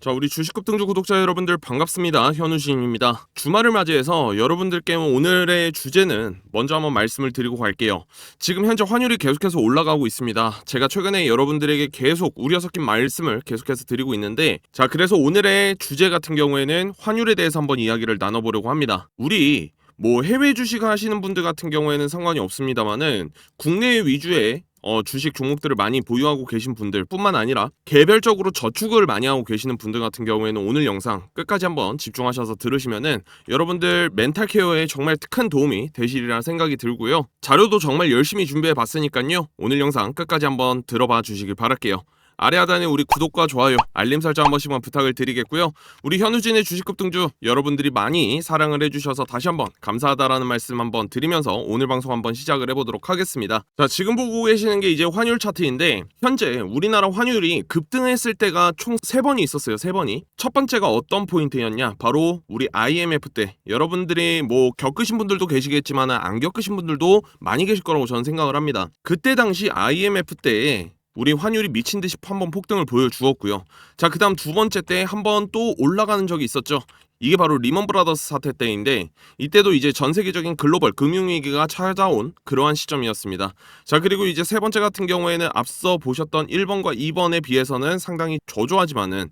자, 우리 주식급등주 구독자 여러분들 반갑습니다. 현우진입니다. 주말을 맞이해서 여러분들께 오늘의 주제는 먼저 한번 말씀을 드리고 갈게요. 지금 현재 환율이 계속해서 올라가고 있습니다. 제가 최근에 여러분들에게 계속 우려 섞인 말씀을 계속해서 드리고 있는데, 자, 그래서 오늘의 주제 같은 경우에는 환율에 대해서 한번 이야기를 나눠보려고 합니다. 우리 해외 주식 하시는 분들 같은 경우에는 상관이 없습니다만은 국내 위주의 주식 종목들을 많이 보유하고 계신 분들 뿐만 아니라 개별적으로 저축을 많이 하고 계시는 분들 같은 경우에는 오늘 영상 끝까지 한번 집중하셔서 들으시면은 여러분들 멘탈 케어에 정말 큰 도움이 되시리라 생각이 들고요. 자료도 정말 열심히 준비해 봤으니까요. 오늘 영상 끝까지 한번 들어봐 주시길 바랄게요. 아래 하단에 우리 구독과 좋아요, 알림 설정 한 번씩만 부탁을 드리겠고요. 우리 현우진의 주식급등주 여러분들이 많이 사랑을 해주셔서 다시 한번 감사하다라는 말씀 한번 드리면서 오늘 방송 한번 시작을 해보도록 하겠습니다. 자, 지금 보고 계시는 게 이제 환율 차트인데, 현재 우리나라 환율이 급등했을 때가 총 3번이 있었어요. 3번이. 첫 번째가 어떤 포인트였냐? 바로 우리 IMF 때. 여러분들이 겪으신 분들도 계시겠지만 안 겪으신 분들도 많이 계실 거라고 저는 생각을 합니다. 그때 당시 IMF 때에 우리 환율이 미친 듯이 한번 폭등을 보여주었고요. 자, 그 다음 두 번째 때 한번 또 올라가는 적이 있었죠. 이게 바로 리먼 브라더스 사태 때인데, 이때도 이제 전 세계적인 글로벌 금융위기가 찾아온 그러한 시점이었습니다. 자, 그리고 이제 세 번째 같은 경우에는 앞서 보셨던 1번과 2번에 비해서는 상당히 저조하지만은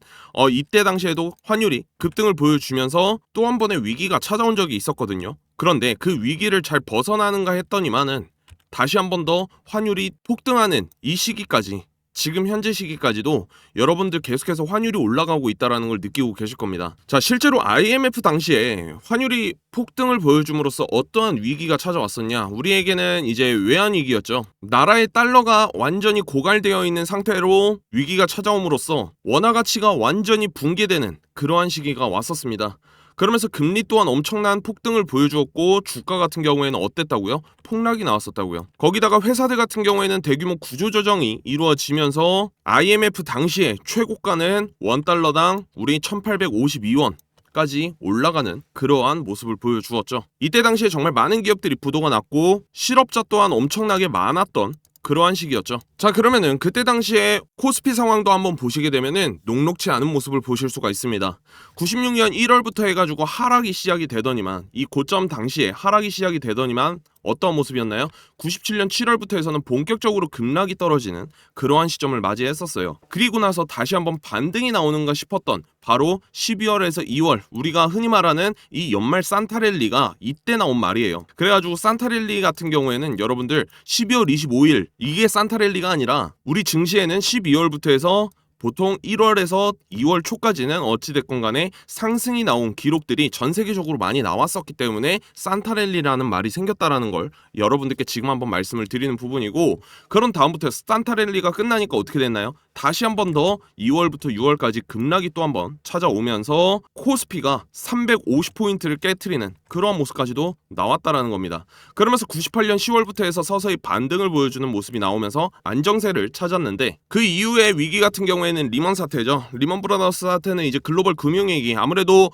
이때 당시에도 환율이 급등을 보여주면서 또 한 번의 위기가 찾아온 적이 있었거든요. 그런데 그 위기를 잘 벗어나는가 했더니만은 다시 한 번 더 환율이 폭등하는 이 시기까지, 지금 현재 시기까지도 여러분들 계속해서 환율이 올라가고 있다는 걸 느끼고 계실 겁니다. 자, 실제로 IMF 당시에 환율이 폭등을 보여줌으로써 어떠한 위기가 찾아왔었냐? 우리에게는 이제 외환위기였죠. 나라의 달러가 완전히 고갈되어 있는 상태로 위기가 찾아옴으로써 원화 가치가 완전히 붕괴되는 그러한 시기가 왔었습니다. 그러면서 금리 또한 엄청난 폭등을 보여주었고, 주가 같은 경우에는 어땠다고요? 폭락이 나왔었다고요. 거기다가 회사들 같은 경우에는 대규모 구조조정이 이루어지면서 IMF 당시에 최고가는 원달러당 우리 1852원 까지 올라가는 그러한 모습을 보여주었죠. 이때 당시에 정말 많은 기업들이 부도가 났고 실업자 또한 엄청나게 많았던 그러한 시기였죠. 자, 그러면은 그때 당시에 코스피 상황도 한번 보시게 되면은 녹록치 않은 모습을 보실 수가 있습니다. 96년 1월부터 해가지고 하락이 시작이 되더니만, 이 고점 당시에 하락이 시작이 되더니만 어떤 모습이었나요? 97년 7월부터 해서는 본격적으로 급락이 떨어지는 그러한 시점을 맞이했었어요. 그리고 나서 다시 한번 반등이 나오는가 싶었던 바로 12월에서 2월, 우리가 흔히 말하는 이 연말 산타랠리가 이때 나온 말이에요. 그래가지고 산타랠리 같은 경우에는 여러분들 12월 25일 이게 산타랠리가 아니라 우리 증시에는 12월부터 해서 보통 1월에서 2월 초까지는 어찌됐건 간에 상승이 나온 기록들이 전 세계적으로 많이 나왔었기 때문에 산타랠리라는 말이 생겼다라는 걸 여러분들께 지금 한번 말씀을 드리는 부분이고, 그런 다음부터 산타랠리가 끝나니까 어떻게 됐나요? 다시 한 번 더 2월부터 6월까지 급락이 또 한 번 찾아오면서 코스피가 350포인트를 깨트리는 그러한 모습까지도 나왔다라는 겁니다. 그러면서 98년 10월부터 해서 서서히 반등을 보여주는 모습이 나오면서 안정세를 찾았는데, 그 이후에 위기 같은 경우에는 리먼 사태죠. 리먼 브라더스 사태는 이제 글로벌 금융위기, 아무래도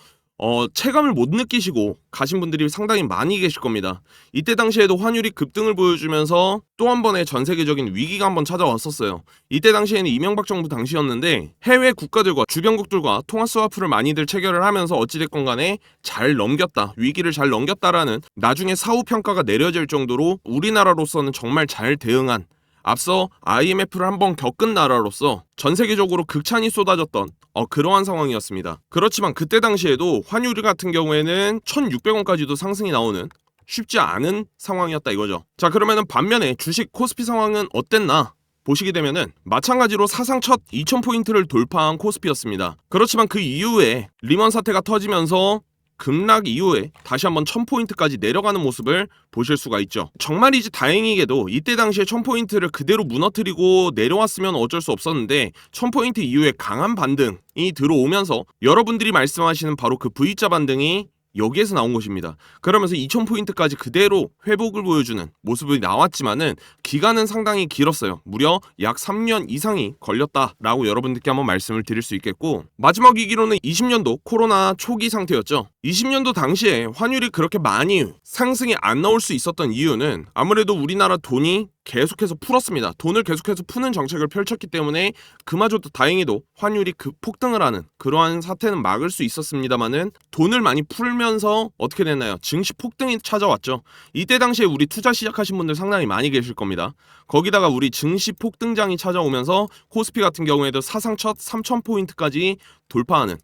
체감을 못 느끼시고 가신 분들이 상당히 많이 계실 겁니다. 이때 당시에도 환율이 급등을 보여주면서 또 한 번의 전 세계적인 위기가 한번 찾아왔었어요. 이때 당시에는 이명박 정부 당시였는데 해외 국가들과 주변국들과 통화 스와프를 많이들 체결을 하면서 어찌됐건 간에 잘 넘겼다, 위기를 잘 넘겼다라는 나중에 사후 평가가 내려질 정도로 우리나라로서는 정말 잘 대응한, 앞서 IMF를 한번 겪은 나라로서 전 세계적으로 극찬이 쏟아졌던 그러한 상황이었습니다. 그렇지만 그때 당시에도 환율 같은 경우에는 1,600원까지도 상승이 나오는 쉽지 않은 상황이었다 이거죠. 자, 그러면은 반면에 주식 코스피 상황은 어땠나 보시게 되면은 마찬가지로 사상 첫 2,000포인트를 돌파한 코스피였습니다. 그렇지만 그 이후에 리먼 사태가 터지면서 급락 이후에 다시 한번 1,000포인트까지 내려가는 모습을 보실 수가 있죠. 정말이지 다행히게도 이때 당시에 1,000포인트를 그대로 무너뜨리고 내려왔으면 어쩔 수 없었는데, 1,000포인트 이후에 강한 반등이 들어오면서 여러분들이 말씀하시는 바로 그 V자 반등이 여기에서 나온 것입니다. 그러면서 2,000포인트까지 그대로 회복을 보여주는 모습이 나왔지만은 기간은 상당히 길었어요. 무려 약 3년 이상이 걸렸다라고 여러분들께 한번 말씀을 드릴 수 있겠고, 마지막 위기로는 20년도 코로나 초기 상태였죠. 20년도 당시에 환율이 그렇게 많이 상승이 안 나올 수 있었던 이유는 아무래도 우리나라 돈이 계속해서 풀었습니다. 돈을 계속해서 푸는 정책을 펼쳤기 때문에 그마저도 다행히도 환율이 급폭등을 하는 그러한 사태는 막을 수 있었습니다만은 돈을 많이 풀면서 어떻게 됐나요? 증시 폭등이 찾아왔죠. 이때 당시에 우리 투자 시작하신 분들 상당히 많이 계실 겁니다. 거기다가 우리 증시 폭등장이 찾아오면서 코스피 같은 경우에도 사상 첫 3,000포인트까지 돌파하는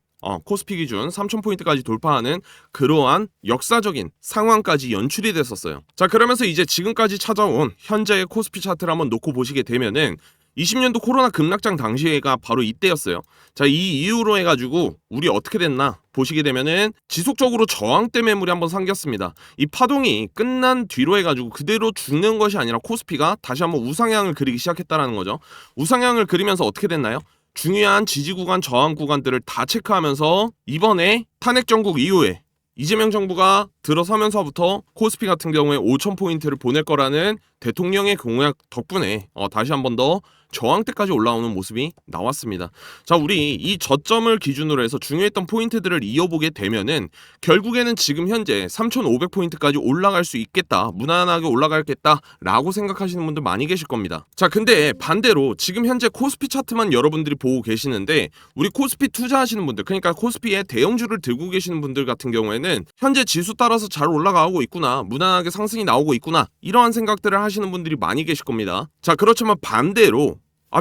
코스피 기준 3,000포인트까지 돌파하는 그러한 역사적인 상황까지 연출이 됐었어요. 자, 그러면서 이제 지금까지 찾아온 현재의 코스피 차트를 한번 놓고 보시게 되면은 20년도 코로나 급락장 당시가 바로 이때였어요. 자, 이 이후로 해가지고 우리 어떻게 됐나 보시게 되면은 지속적으로 저항대 매물이 한번 생겼습니다. 이 파동이 끝난 뒤로 해가지고 그대로 죽는 것이 아니라 코스피가 다시 한번 우상향을 그리기 시작했다라는 거죠. 우상향을 그리면서 어떻게 됐나요? 중요한 지지 구간, 저항 구간들을 다 체크하면서 이번에 탄핵 정국 이후에 이재명 정부가 들어서면서부터 코스피 같은 경우에 5,000포인트를 보낼 거라는 대통령의 공약 덕분에 다시 한 번 더 저항대까지 올라오는 모습이 나왔습니다. 자, 우리 이 저점을 기준으로 해서 중요했던 포인트들을 이어보게 되면은 결국에는 지금 현재 3,500포인트까지 올라갈 수 있겠다, 무난하게 올라가겠다 라고 생각하시는 분들 많이 계실 겁니다. 자, 근데 반대로 지금 현재 코스피 차트만 여러분들이 보고 계시는데 우리 코스피 투자하시는 분들, 그러니까 코스피에 대형주를 들고 계시는 분들 같은 경우에는 현재 지수 따라서 잘 올라가고 있구나, 무난하게 상승이 나오고 있구나, 이러한 생각들을 하시는 분들이 많이 계실 겁니다. 자, 그렇지만 반대로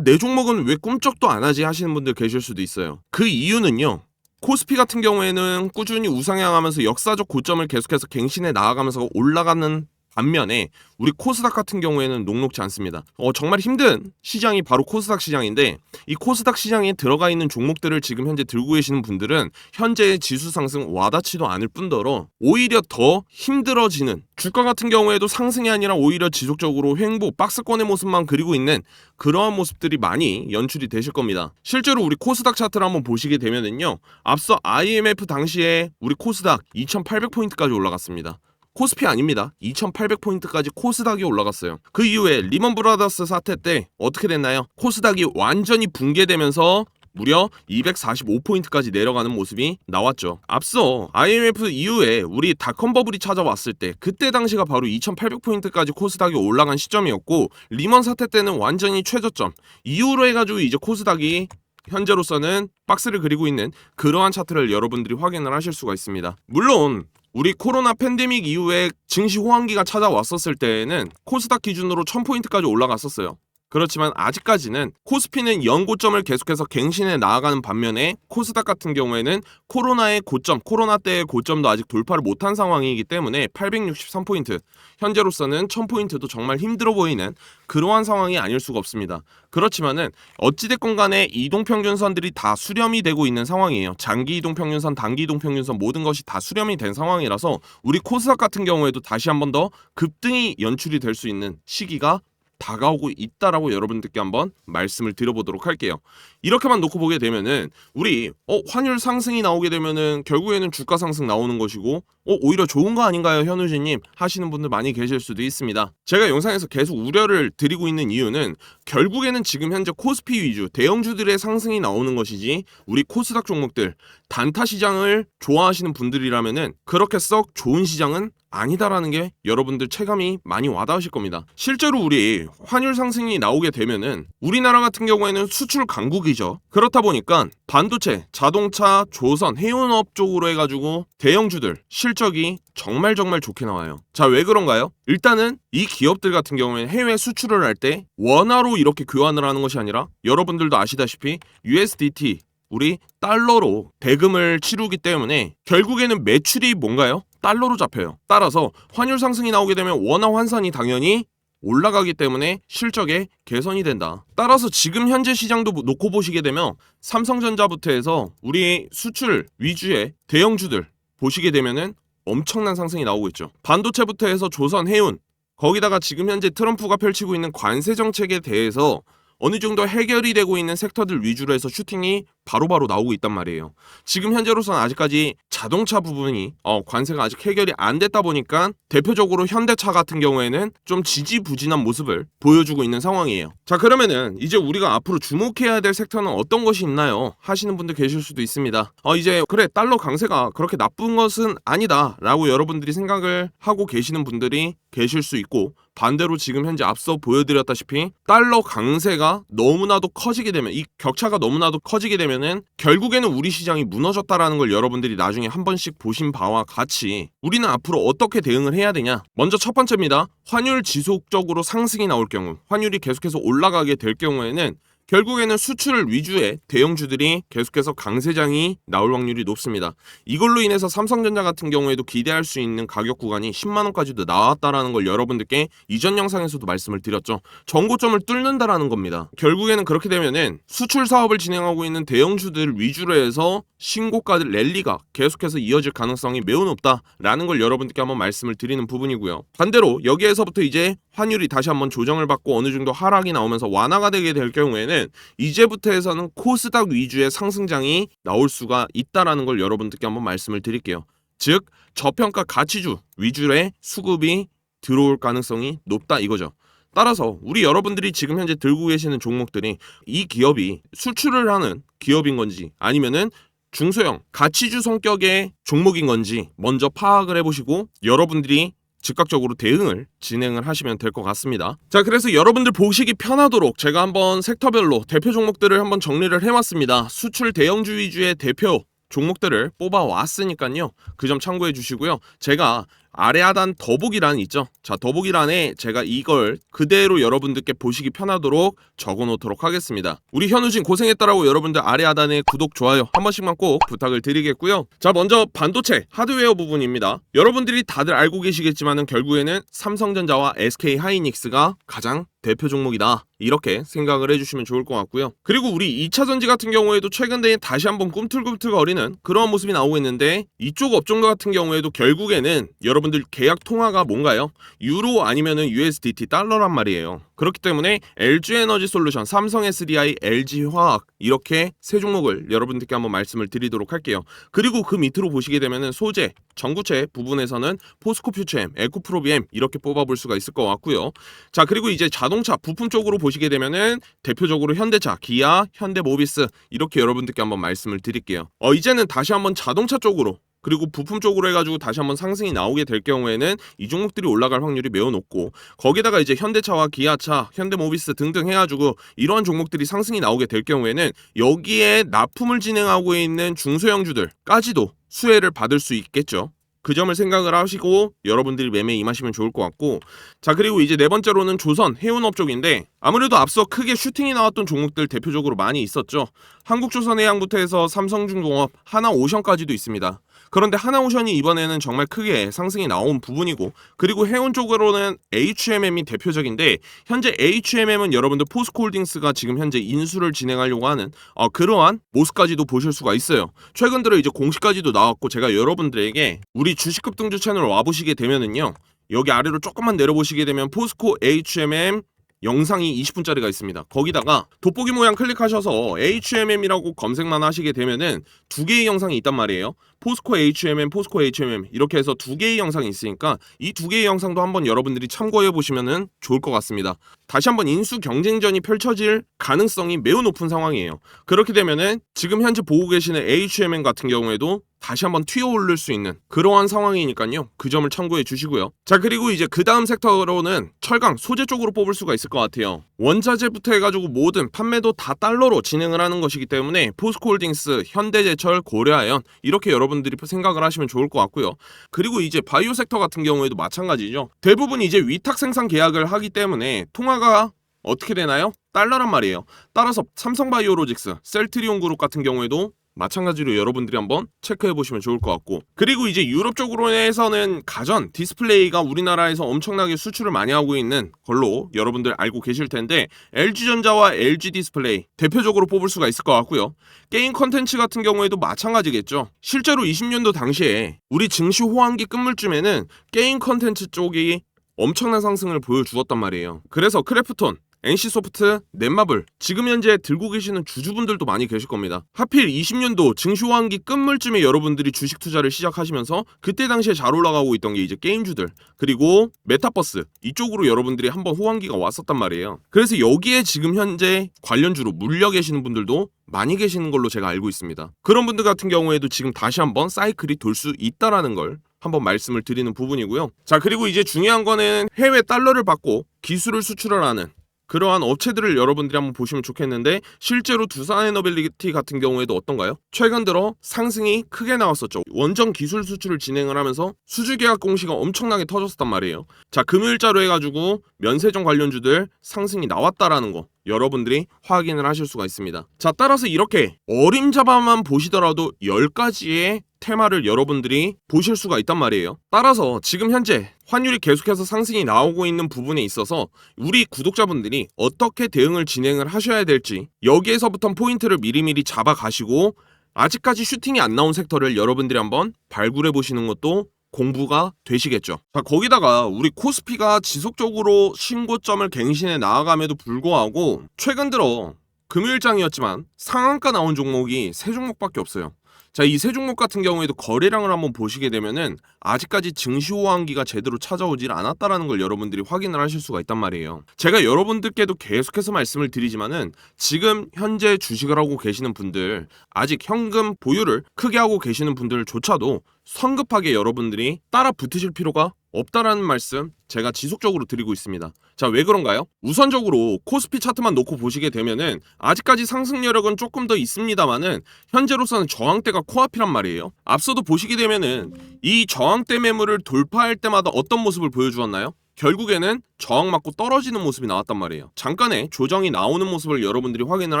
내 종목은 왜 꿈쩍도 안 하지 하시는 분들 계실 수도 있어요. 그 이유는요, 코스피 같은 경우에는 꾸준히 우상향하면서 역사적 고점을 계속해서 갱신해 나아가면서 올라가는 반면에 우리 코스닥 같은 경우에는 녹록지 않습니다. 정말 힘든 시장이 바로 코스닥 시장인데 이 코스닥 시장에 들어가 있는 종목들을 지금 현재 들고 계시는 분들은 현재의 지수 상승 와닿지도 않을 뿐더러 오히려 더 힘들어지는, 주가 같은 경우에도 상승이 아니라 오히려 지속적으로 횡보, 박스권의 모습만 그리고 있는 그러한 모습들이 많이 연출이 되실 겁니다. 실제로 우리 코스닥 차트를 한번 보시게 되면은요, 앞서 IMF 당시에 우리 코스닥 2,800포인트까지 올라갔습니다. 코스피 아닙니다. 2,800포인트까지 코스닥이 올라갔어요. 그 이후에 리먼 브라더스 사태 때 어떻게 됐나요? 코스닥이 완전히 붕괴되면서 무려 245포인트까지 내려가는 모습이 나왔죠. 앞서 IMF 이후에 우리 닷컴 버블이 찾아왔을 때 그때 당시가 바로 2,800포인트까지 코스닥이 올라간 시점이었고, 리먼 사태 때는 완전히 최저점 이후로 해가지고 이제 코스닥이 현재로서는 박스를 그리고 있는 그러한 차트를 여러분들이 확인을 하실 수가 있습니다. 물론 우리 코로나 팬데믹 이후에 증시 호황기가 찾아왔었을 때에는 코스닥 기준으로 1,000포인트까지 올라갔었어요. 그렇지만 아직까지는 코스피는 연고점을 계속해서 갱신해 나아가는 반면에 코스닥 같은 경우에는 코로나의 고점, 코로나 때의 고점도 아직 돌파를 못한 상황이기 때문에 863포인트, 현재로서는 1,000포인트도 정말 힘들어 보이는 그러한 상황이 아닐 수가 없습니다. 그렇지만은 어찌됐건 간에 이동평균선들이 다 수렴이 되고 있는 상황이에요. 장기 이동평균선, 단기 이동평균선 모든 것이 다 수렴이 된 상황이라서 우리 코스닥 같은 경우에도 다시 한 번 더 급등이 연출이 될 수 있는 시기가 다가오고 있다라고 여러분들께 한번 말씀을 드려보도록 할게요. 이렇게만 놓고 보게 되면은 우리 환율 상승이 나오게 되면은 결국에는 주가 상승 나오는 것이고 오히려 좋은 거 아닌가요, 현우진님 하시는 분들 많이 계실 수도 있습니다. 제가 영상에서 계속 우려를 드리고 있는 이유는 결국에는 지금 현재 코스피 위주 대형주들의 상승이 나오는 것이지 우리 코스닥 종목들 단타 시장을 좋아하시는 분들이라면은 그렇게 썩 좋은 시장은 아니다라는 게 여러분들 체감이 많이 와닿으실 겁니다. 실제로 우리 환율 상승이 나오게 되면은 우리나라 같은 경우에는 수출 강국이죠. 그렇다 보니까 반도체, 자동차, 조선, 해운업 쪽으로 해가지고 대형주들 실적이 정말 좋게 나와요. 자, 왜 그런가요? 일단은 이 기업들 같은 경우에는 해외 수출을 할 때 원화로 이렇게 교환을 하는 것이 아니라 여러분들도 아시다시피 USDT, 우리 달러로 대금을 치르기 때문에 결국에는 매출이 뭔가요? 달러로 잡혀요. 따라서 환율 상승이 나오게 되면 원화 환산이 당연히 올라가기 때문에 실적에 개선이 된다. 따라서 지금 현재 시장도 놓고 보시게 되면 삼성전자부터 해서 우리 수출 위주의 대형주들 보시게 되면은 엄청난 상승이 나오고 있죠. 반도체부터 해서 조선, 해운, 거기다가 지금 현재 트럼프가 펼치고 있는 관세 정책에 대해서 어느 정도 해결이 되고 있는 섹터들 위주로 해서 슈팅이 바로바로 나오고 있단 말이에요. 지금 현재로서는 아직까지 자동차 부분이 관세가 아직 해결이 안 됐다 보니까 대표적으로 현대차 같은 경우에는 좀 지지부진한 모습을 보여주고 있는 상황이에요. 자, 그러면은 이제 우리가 앞으로 주목해야 될 섹터는 어떤 것이 있나요? 하시는 분들 계실 수도 있습니다. 이제 그래, 달러 강세가 그렇게 나쁜 것은 아니다 라고 여러분들이 생각을 하고 계시는 분들이 계실 수 있고, 반대로 지금 현재 앞서 보여드렸다시피 달러 강세가 너무나도 커지게 되면, 이 격차가 너무나도 커지게 되면은 결국에는 우리 시장이 무너졌다라는 걸 여러분들이 나중에 한 번씩 보신 바와 같이 우리는 앞으로 어떻게 대응을 해야 되냐. 먼저 첫 번째입니다. 환율 지속적으로 상승이 나올 경우, 환율이 계속해서 올라가게 될 경우에는 결국에는 수출 위주의 대형주들이 계속해서 강세장이 나올 확률이 높습니다. 이걸로 인해서 삼성전자 같은 경우에도 기대할 수 있는 가격 구간이 10만원까지도 나왔다라는 걸 여러분들께 이전 영상에서도 말씀을 드렸죠. 전고점을 뚫는다라는 겁니다. 결국에는 그렇게 되면은 수출 사업을 진행하고 있는 대형주들 위주로 해서 신고가 랠리가 계속해서 이어질 가능성이 매우 높다라는 걸 여러분들께 한번 말씀을 드리는 부분이고요. 반대로 여기에서부터 이제 환율이 다시 한번 조정을 받고 어느 정도 하락이 나오면서 완화가 되게 될 경우에는 이제부터 해서는 코스닥 위주의 상승장이 나올 수가 있다라는 걸 여러분들께 한번 말씀을 드릴게요. 즉 저평가 가치주 위주의 수급이 들어올 가능성이 높다 이거죠. 따라서 우리 여러분들이 지금 현재 들고 계시는 종목들이 이 기업이 수출을 하는 기업인 건지 아니면은 중소형 가치주 성격의 종목인 건지 먼저 파악을 해보시고 여러분들이 즉각적으로 대응을 진행을 하시면 될 것 같습니다. 자, 그래서 여러분들 보시기 편하도록 제가 한번 섹터별로 대표 종목들을 한번 정리를 해왔습니다. 수출 대형주 위주의 대표 종목들을 뽑아왔으니까요. 그 점 참고해 주시고요. 제가 아래 하단 더보기란 있죠. 자, 더보기란에 제가 이걸 그대로 여러분들께 보시기 편하도록 적어 놓도록 하겠습니다. 우리 현우진 고생했다라고 여러분들 아래 하단에 구독, 좋아요 한 번씩만 꼭 부탁을 드리겠고요. 자, 먼저 반도체 하드웨어 부분입니다. 여러분들이 다들 알고 계시겠지만은 결국에는 삼성전자와 SK하이닉스가 가장 대표 종목이다. 이렇게 생각을 해주시면 좋을 것 같고요. 그리고 우리 2차전지 같은 경우에도 최근에 다시 한번 꿈틀꿈틀거리는 그런 모습이 나오고 있는데 이쪽 업종들 같은 경우에도 결국에는 여러분들 계약 통화가 뭔가요? 유로 아니면은 USDT 달러란 말이에요. 그렇기 때문에 LG에너지솔루션, 삼성SDI, LG화학 이렇게 세 종목을 여러분들께 한번 말씀을 드리도록 할게요. 그리고 그 밑으로 보시게 되면은 소재, 전구체 부분에서는 포스코퓨처엠, 에코프로비엠 이렇게 뽑아볼 수가 있을 것 같고요. 자, 그리고 이제 자동차 부품 쪽으로 보시게 되면은 대표적으로 현대차, 기아, 현대모비스 이렇게 여러분들께 한번 말씀을 드릴게요. 이제는 다시 한번 자동차 쪽으로 그리고 부품 쪽으로 해가지고 다시 한번 상승이 나오게 될 경우에는 이 종목들이 올라갈 확률이 매우 높고 거기다가 이제 현대차와 기아차, 현대모비스 등등 해가지고 이러한 종목들이 상승이 나오게 될 경우에는 여기에 납품을 진행하고 있는 중소형주들까지도 수혜를 받을 수 있겠죠. 그 점을 생각을 하시고 여러분들이 매매에 임하시면 좋을 것 같고, 자, 그리고 이제 네 번째로는 조선 해운업 쪽인데 아무래도 앞서 크게 슈팅이 나왔던 종목들 대표적으로 많이 있었죠. 한국조선해양부터 해서 삼성중공업, 하나오션까지도 있습니다. 그런데 하나오션이 이번에는 정말 크게 상승이 나온 부분이고, 그리고 해운 쪽으로는 HMM이 대표적인데 현재 HMM은 여러분들 포스코홀딩스가 지금 현재 인수를 진행하려고 하는 그러한 모습까지도 보실 수가 있어요. 최근 들어 이제 공시까지도 나왔고, 제가 여러분들에게 우리 주식급등주 채널 와보시게 되면은요, 여기 아래로 조금만 내려보시게 되면 포스코 HMM 영상이 20분짜리가 있습니다. 거기다가 돋보기 모양 클릭하셔서 HMM이라고 검색만 하시게 되면은 두 개의 영상이 있단 말이에요. 포스코 HMM, 포스코 HMM 이렇게 해서 두 개의 영상이 있으니까 이 두 개의 영상도 한번 여러분들이 참고해 보시면은 좋을 것 같습니다. 다시 한번 인수 경쟁전이 펼쳐질 가능성이 매우 높은 상황이에요. 그렇게 되면은 지금 현재 보고 계시는 HMM 같은 경우에도 다시 한번 튀어오를 수 있는 그러한 상황이니까요. 그 점을 참고해 주시고요. 자, 그리고 이제 그 다음 섹터로는 철강, 소재 쪽으로 뽑을 수가 있을 것 같아요. 원자재부터 해가지고 모든 판매도 다 달러로 진행을 하는 것이기 때문에 포스코홀딩스, 현대제철, 고려아연 이렇게 여러분들이 생각을 하시면 좋을 것 같고요. 그리고 이제 바이오 섹터 같은 경우에도 마찬가지죠. 대부분 이제 위탁 생산 계약을 하기 때문에 통화가 어떻게 되나요? 달러란 말이에요. 따라서 삼성바이오로직스, 셀트리온그룹 같은 경우에도 마찬가지로 여러분들이 한번 체크해 보시면 좋을 것 같고, 그리고 이제 유럽 쪽으로 해서는 가전 디스플레이가 우리나라에서 엄청나게 수출을 많이 하고 있는 걸로 여러분들 알고 계실 텐데 LG전자와 LG디스플레이 대표적으로 뽑을 수가 있을 것 같고요. 게임 컨텐츠 같은 경우에도 마찬가지겠죠. 실제로 20년도 당시에 우리 증시 호황기 끝물쯤에는 게임 컨텐츠 쪽이 엄청난 상승을 보여주었단 말이에요. 그래서 크래프톤, NC소프트, 넷마블 지금 현재 들고 계시는 주주분들도 많이 계실 겁니다. 하필 20년도 증시 호황기 끝물쯤에 여러분들이 주식 투자를 시작하시면서 그때 당시에 잘 올라가고 있던 게 이제 게임주들 그리고 메타버스 이쪽으로 여러분들이 한번 호황기가 왔었단 말이에요. 그래서 여기에 지금 현재 관련주로 물려 계시는 분들도 많이 계시는 걸로 제가 알고 있습니다. 그런 분들 같은 경우에도 지금 다시 한번 사이클이 돌 수 있다라는 걸 한번 말씀을 드리는 부분이고요. 자, 그리고 이제 중요한 거는 해외 달러를 받고 기술을 수출을 하는 그러한 업체들을 여러분들이 한번 보시면 좋겠는데, 실제로 두산에너빌리티 같은 경우에도 어떤가요? 최근 들어 상승이 크게 나왔었죠. 원전 기술 수출을 진행을 하면서 수주 계약 공시가 엄청나게 터졌었단 말이에요. 자, 금요일자로 해가지고 면세점 관련주들 상승이 나왔다라는 거 여러분들이 확인을 하실 수가 있습니다. 자, 따라서 이렇게 어림잡아만 보시더라도 10가지의 테마를 여러분들이 보실 수가 있단 말이에요. 따라서 지금 현재 환율이 계속해서 상승이 나오고 있는 부분에 있어서 우리 구독자분들이 어떻게 대응을 진행을 하셔야 될지, 여기에서부터 포인트를 미리미리 잡아가시고 아직까지 슈팅이 안 나온 섹터를 여러분들이 한번 발굴해 보시는 것도 공부가 되시겠죠. 자, 거기다가 우리 코스피가 지속적으로 신고점을 갱신해 나아감에도 불구하고 최근 들어 금요일장이었지만 상한가 나온 종목이 3종목밖에 없어요. 자, 이 3종목 같은 경우에도 거래량을 한번 보시게 되면은 아직까지 증시 호황기가 제대로 찾아오질 않았다라는 걸 여러분들이 확인을 하실 수가 있단 말이에요. 제가 여러분들께도 계속해서 말씀을 드리지만은 지금 현재 주식을 하고 계시는 분들, 아직 현금 보유를 크게 하고 계시는 분들조차도 성급하게 여러분들이 따라 붙으실 필요가 없다라는 말씀 제가 지속적으로 드리고 있습니다. 자, 왜 그런가요? 우선적으로 코스피 차트만 놓고 보시게 되면은 아직까지 상승 여력은 조금 더 있습니다만은 현재로서는 저항대가 코앞이란 말이에요. 앞서도 보시게 되면은 이 저항대 매물을 돌파할 때마다 어떤 모습을 보여주었나요? 결국에는 저항 맞고 떨어지는 모습이 나왔단 말이에요. 잠깐의 조정이 나오는 모습을 여러분들이 확인을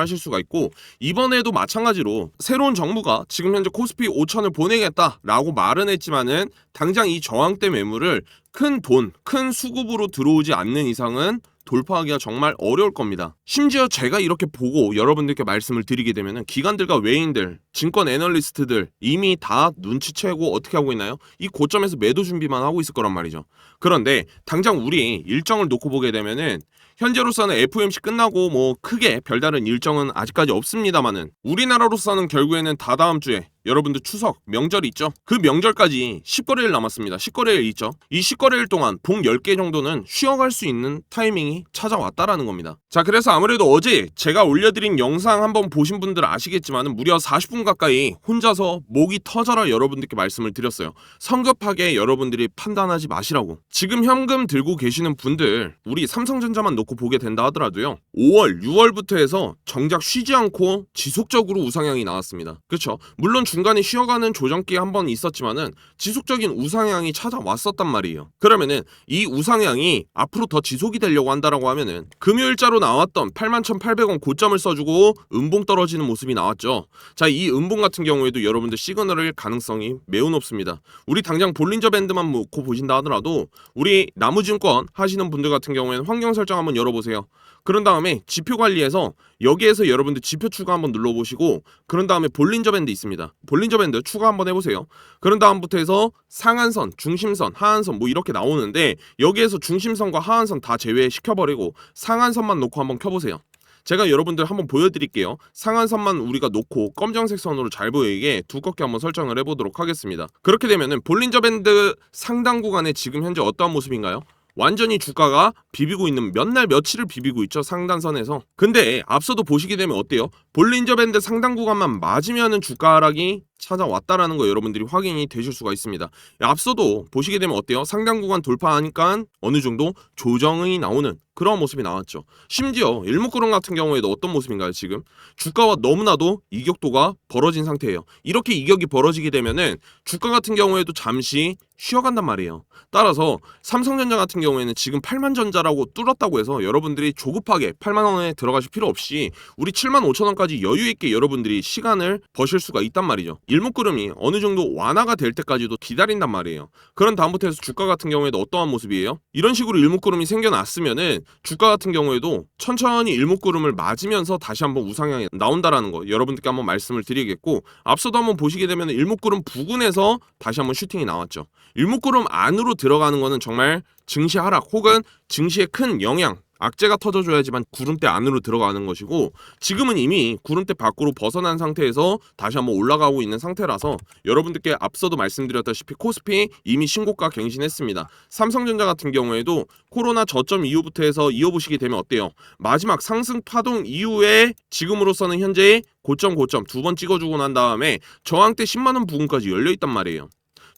하실 수가 있고, 이번에도 마찬가지로 새로운 정부가 지금 현재 코스피 5천을 보내겠다라고 말은 했지만은 당장 이 저항대 매물을 큰 돈, 큰 수급으로 들어오지 않는 이상은 돌파하기가 정말 어려울 겁니다. 심지어 제가 이렇게 보고 여러분들께 말씀을 드리게 되면은 기관들과 외인들, 증권 애널리스트들 이미 다 눈치채고 어떻게 하고 있나요? 이 고점에서 매도 준비만 하고 있을 거란 말이죠. 그런데 당장 우리 일정을 놓고 보게 되면은 현재로서는 FOMC 끝나고 뭐 크게 별다른 일정은 아직까지 없습니다만은 우리나라로서는 결국에는 다다음 주에 여러분들 추석 명절이 있죠. 그 명절까지 10거래일 남았습니다. 10거래일 있죠. 이 10거래일 동안 봉 10개 정도는 쉬어갈 수 있는 타이밍이 찾아왔다라는 겁니다. 자, 그래서 아무래도 어제 제가 올려드린 영상 한번 보신 분들 아시겠지만 무려 40분 가까이 혼자서 목이 터져라 여러분들께 말씀을 드렸어요. 성급하게 여러분들이 판단하지 마시라고. 지금 현금 들고 계시는 분들, 우리 삼성전자만 놓고 보게 된다 하더라도요, 5월, 6월부터 해서 정작 쉬지 않고 지속적으로 우상향이 나왔습니다. 그렇죠? 물론 중간에 쉬어가는 조정기 한번 있었지만은 지속적인 우상향이 찾아왔었단 말이에요. 그러면은 이 우상향이 앞으로 더 지속이 되려고 한다라고 하면은 금요일자로 나왔던 81,800원 고점을 써주고 음봉 떨어지는 모습이 나왔죠. 자, 이 음봉 같은 경우에도 여러분들 시그널일 가능성이 매우 높습니다. 우리 당장 볼린저 밴드만 놓고 보신다 하더라도 우리 나무증권 하시는 분들 같은 경우에는 환경 설정 한번 열어보세요. 그런 다음에 지표 관리에서 여기에서 여러분들 지표 추가 한번 눌러보시고, 그런 다음에 볼린저 밴드 있습니다. 볼린저 밴드 추가 한번 해보세요. 그런 다음부터 해서 상한선, 중심선, 하한선 뭐 이렇게 나오는데 여기에서 중심선과 하한선 다 제외시켜버리고 상한선만 놓고 한번 켜보세요. 제가 여러분들 한번 보여드릴게요. 상한선만 우리가 놓고 검정색 선으로 잘 보이게 두껍게 한번 설정을 해보도록 하겠습니다. 그렇게 되면은 볼린저 밴드 상단 구간에 지금 현재 어떠한 모습인가요? 완전히 주가가 비비고 있는, 몇 날 며칠을 비비고 있죠, 상단선에서. 근데 앞서도 보시게 되면 어때요? 볼린저 밴드 상단 구간만 맞으면은 주가 하락이 찾아왔다라는 거 여러분들이 확인이 되실 수가 있습니다. 앞서도 보시게 되면 어때요? 상단 구간 돌파하니까 어느 정도 조정이 나오는 그런 모습이 나왔죠. 심지어 일목구름 같은 경우에도 어떤 모습인가요? 지금 주가와 너무나도 이격도가 벌어진 상태예요. 이렇게 이격이 벌어지게 되면은 주가 같은 경우에도 잠시 쉬어간단 말이에요. 따라서 삼성전자 같은 경우에는 지금 8만전자라고 뚫었다고 해서 여러분들이 조급하게 8만원에 들어가실 필요 없이 우리 75,000원까지 여유있게 여러분들이 시간을 버실 수가 있단 말이죠. 일목구름이 어느 정도 완화가 될 때까지도 기다린단 말이에요. 그런 다음부터 해서 주가 같은 경우에도 어떠한 모습이에요? 이런 식으로 일목구름이 생겨났으면은 주가 같은 경우에도 천천히 일목구름을 맞으면서 다시 한번 우상향이 나온다라는 거 여러분들께 한번 말씀을 드리겠고, 앞서도 한번 보시게 되면 일목구름 부근에서 다시 한번 슈팅이 나왔죠. 일목구름 안으로 들어가는 거는 정말 증시 하락 혹은 증시에 큰 영향, 악재가 터져줘야지만 구름대 안으로 들어가는 것이고, 지금은 이미 구름대 밖으로 벗어난 상태에서 다시 한번 올라가고 있는 상태라서 여러분들께 앞서도 말씀드렸다시피 코스피 이미 신고가 갱신했습니다. 삼성전자 같은 경우에도 코로나 저점 이후부터 해서 이어보시게 되면 어때요? 마지막 상승 파동 이후에 지금으로서는 현재 고점 두 번 찍어주고 난 다음에 저항대 10만원 부근까지 열려있단 말이에요.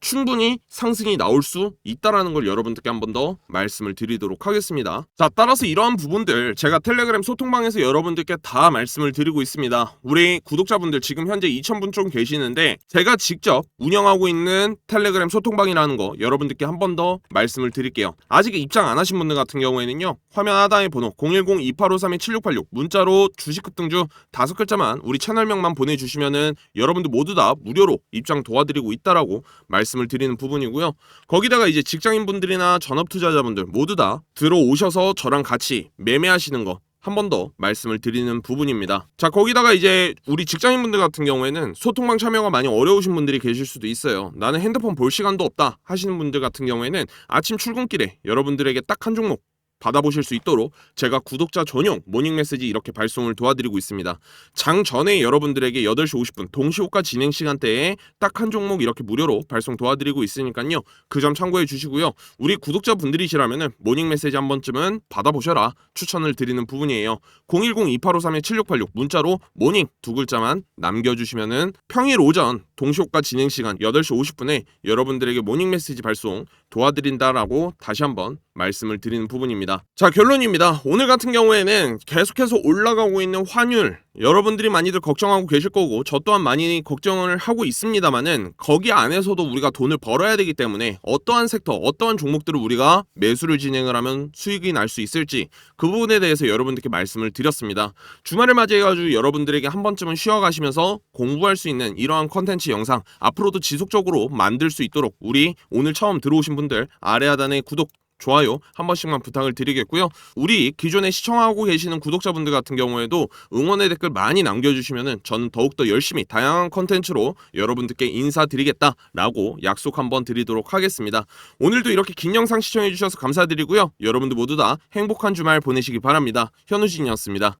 충분히 상승이 나올 수 있다라는 걸 여러분들께 한 번 더 말씀을 드리도록 하겠습니다. 자, 따라서 이러한 부분들 제가 텔레그램 소통방에서 여러분들께 다 말씀을 드리고 있습니다. 우리 구독자분들 지금 현재 2,000분 좀 계시는데 제가 직접 운영하고 있는 텔레그램 소통방이라는 거 여러분들께 한 번 더 말씀을 드릴게요. 아직 입장 안 하신 분들 같은 경우에는요, 화면 하단의 번호 010-2853-7686 문자로 주식 급등주 5글자만 우리 채널명만 보내주시면은 여러분들 모두 다 무료로 입장 도와드리고 있다라고 말씀을 드리는 부분이고요. 거기다가 이제 직장인분들이나 전업투자자분들 모두 다 들어오셔서 저랑 같이 매매하시는 거 한 번 더 말씀을 드리는 부분입니다. 자, 거기다가 이제 우리 직장인분들 같은 경우에는 소통방 참여가 많이 어려우신 분들이 계실 수도 있어요. 나는 핸드폰 볼 시간도 없다 하시는 분들 같은 경우에는 아침 출근길에 여러분들에게 딱 한 종목 받아보실 수 있도록 제가 구독자 전용 모닝 메시지 이렇게 발송을 도와드리고 있습니다. 장 전에 여러분들에게 8시 50분 동시호가 진행 시간대에 딱 한 종목 이렇게 무료로 발송 도와드리고 있으니까요. 그 점 참고해 주시고요. 우리 구독자분들이시라면은 모닝 메시지 한 번쯤은 받아보셔라 추천을 드리는 부분이에요. 010-2853-7686 문자로 모닝 2글자만 남겨주시면은 평일 오전 동시호가 진행 시간 8시 50분에 여러분들에게 모닝 메시지 발송 도와드린다라고 다시 한번 말씀을 드리는 부분입니다. 자, 결론입니다. 오늘 같은 경우에는 계속해서 올라가고 있는 환율 여러분들이 많이들 걱정하고 계실 거고 저 또한 많이 걱정을 하고 있습니다만은 거기 안에서도 우리가 돈을 벌어야 되기 때문에 어떠한 섹터, 어떠한 종목들을 우리가 매수를 진행을 하면 수익이 날 수 있을지 그 부분에 대해서 여러분들께 말씀을 드렸습니다. 주말을 맞이해가지고 여러분들에게 한 번쯤은 쉬어가시면서 공부할 수 있는 이러한 컨텐츠 영상 앞으로도 지속적으로 만들 수 있도록 우리 오늘 처음 들어오신 분들 아래 하단에 구독, 좋아요 한 번씩만 부탁을 드리겠고요. 우리 기존에 시청하고 계시는 구독자분들 같은 경우에도 응원의 댓글 많이 남겨주시면은 저는 더욱더 열심히 다양한 컨텐츠로 여러분들께 인사드리겠다라고 약속 한번 드리도록 하겠습니다. 오늘도 이렇게 긴 영상 시청해주셔서 감사드리고요. 여러분들 모두 다 행복한 주말 보내시기 바랍니다. 현우진이었습니다.